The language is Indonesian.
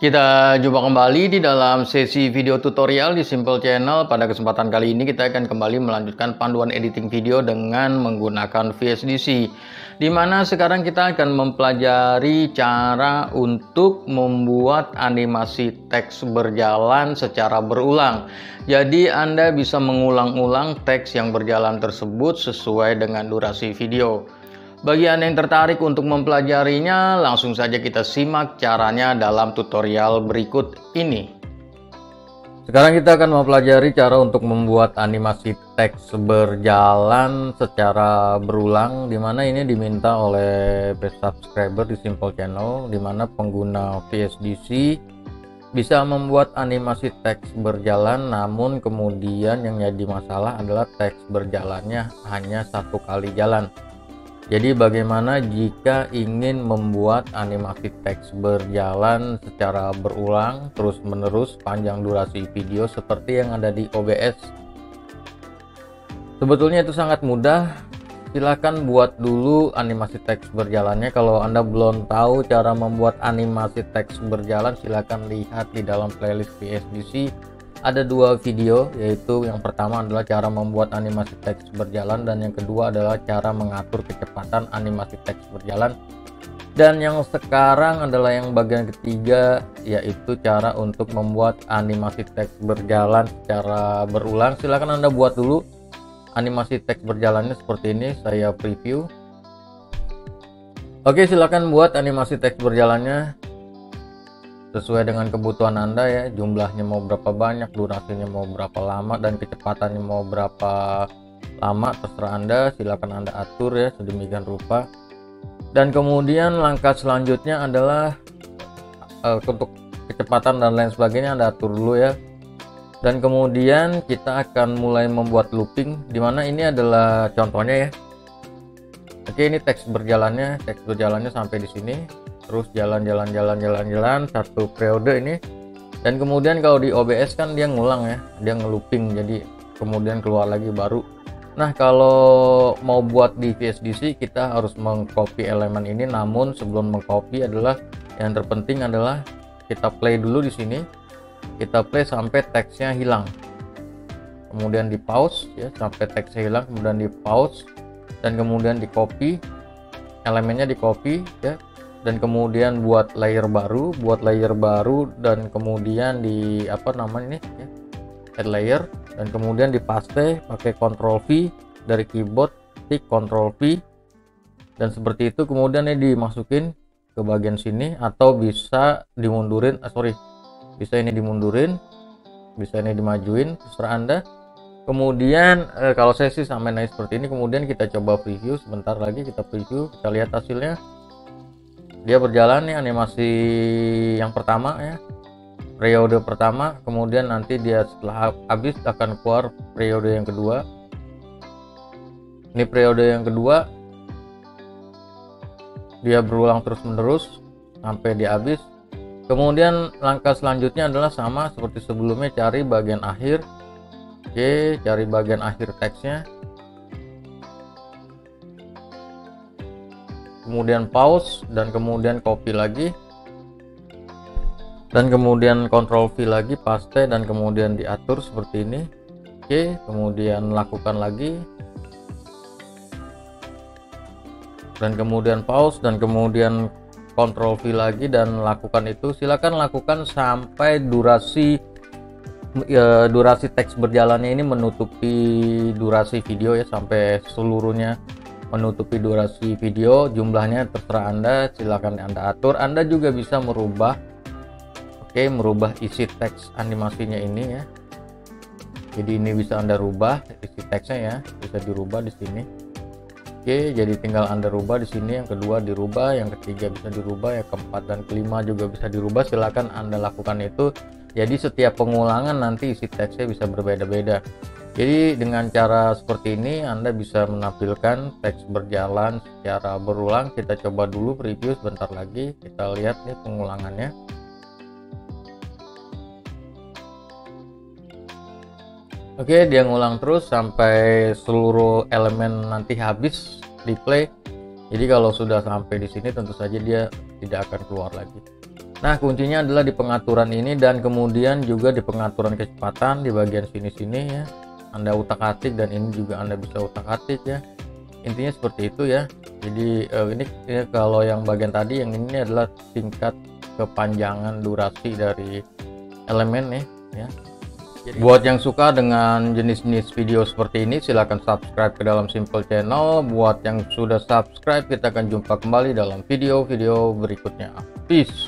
Kita jumpa kembali di dalam sesi video tutorial di Simple Channel. Pada kesempatan kali ini kita akan kembali melanjutkan panduan editing video dengan menggunakan VSDC. Di mana sekarang kita akan mempelajari cara untuk membuat animasi teks berjalan secara berulang. Jadi Anda bisa mengulang-ulang teks yang berjalan tersebut sesuai dengan durasi video. Bagi Anda yang tertarik untuk mempelajarinya, langsung saja kita simak caranya dalam tutorial berikut ini. Sekarang kita akan mempelajari cara untuk membuat animasi teks berjalan secara berulang, dimana ini diminta oleh subscriber di Simple Channel, dimana pengguna VSDC bisa membuat animasi teks berjalan, namun kemudian yang jadi masalah adalah teks berjalannya hanya satu kali jalan. Jadi bagaimana jika ingin membuat animasi teks berjalan secara berulang terus menerus panjang durasi video seperti yang ada di OBS? Sebetulnya itu sangat mudah. Silahkan buat dulu animasi teks berjalannya. Kalau Anda belum tahu cara membuat animasi teks berjalan, silahkan lihat di dalam playlist VSDC. Ada dua video, yaitu yang pertama adalah cara membuat animasi teks berjalan dan yang kedua adalah cara mengatur kecepatan animasi teks berjalan. Dan yang sekarang adalah yang bagian ketiga, yaitu cara untuk membuat animasi teks berjalan secara berulang. Silahkan Anda buat dulu animasi teks berjalannya seperti ini, saya preview. Oke, silahkan buat animasi teks berjalannya sesuai dengan kebutuhan Anda ya, jumlahnya mau berapa banyak, durasinya mau berapa lama, dan kecepatannya mau berapa lama, terserah Anda. Silakan Anda atur ya sedemikian rupa. Dan kemudian langkah selanjutnya adalah untuk kecepatan dan lain sebagainya Anda atur dulu ya. Dan kemudian kita akan mulai membuat looping, dimana ini adalah contohnya ya. Oke, ini teks berjalannya sampai di sini. Terus jalan satu periode ini, dan kemudian kalau di OBS kan dia ngulang ya, dia ngelooping, jadi kemudian keluar lagi baru. Nah, kalau mau buat di VSDC kita harus mengcopy elemen ini, namun sebelum mengcopy adalah yang terpenting adalah kita play dulu di sini, kita play sampai teksnya hilang, kemudian di pause ya sampai teksnya hilang, kemudian di pause, dan kemudian di copy elemennya, di copy ya, dan kemudian buat layer baru, dan kemudian di ini ya, add layer, dan kemudian dipaste pakai Ctrl V dari keyboard, klik Ctrl V, dan seperti itu. Kemudian ini dimasukin ke bagian sini, atau bisa dimundurin, bisa ini dimundurin, bisa ini dimajuin, terserah Anda. Kemudian kalau saya sih sampai naik seperti ini. Kemudian kita coba preview sebentar lagi, kita preview, kita lihat hasilnya. Dia berjalan nih animasi yang pertama ya, periode pertama, kemudian nanti dia setelah habis akan keluar periode yang kedua. Ini periode yang kedua, dia berulang terus menerus sampai dia habis. Kemudian langkah selanjutnya adalah sama seperti sebelumnya, cari bagian akhir. Oke, cari bagian akhir teksnya, kemudian pause, dan kemudian copy lagi, dan kemudian Ctrl V lagi, paste, dan kemudian diatur seperti ini. Oke, kemudian lakukan lagi, dan kemudian pause, dan kemudian Ctrl V lagi, dan lakukan itu. Silakan lakukan sampai durasi teks berjalannya ini menutupi durasi video ya, sampai seluruhnya menutupi durasi video. Jumlahnya terserah Anda, silakan Anda atur. Anda juga bisa merubah merubah isi teks animasinya ini ya. Jadi ini bisa Anda rubah isi teksnya ya, bisa dirubah di sini. Oke, jadi tinggal Anda rubah di sini, yang kedua dirubah, yang ketiga bisa dirubah, yang keempat dan kelima juga bisa dirubah. Silakan Anda lakukan itu. Jadi setiap pengulangan nanti isi teksnya bisa berbeda-beda. Jadi dengan cara seperti ini Anda bisa menampilkan teks berjalan secara berulang. Kita coba dulu preview sebentar lagi, kita lihat nih pengulangannya. Oke, dia ngulang terus sampai seluruh elemen nanti habis di play. Jadi kalau sudah sampai di sini tentu saja dia tidak akan keluar lagi. Nah, kuncinya adalah di pengaturan ini dan kemudian juga di pengaturan kecepatan di bagian sini-sini ya. Anda utak-atik dan ini juga Anda bisa utak-atik ya. Intinya seperti itu ya. Jadi ini ya, kalau yang bagian tadi, yang ini adalah tingkat kepanjangan durasi dari elemen nih ya. Jadi, buat yang suka dengan jenis-jenis video seperti ini, silahkan subscribe ke dalam Simple Channel. Buat yang sudah subscribe, kita akan jumpa kembali dalam video-video berikutnya. Peace.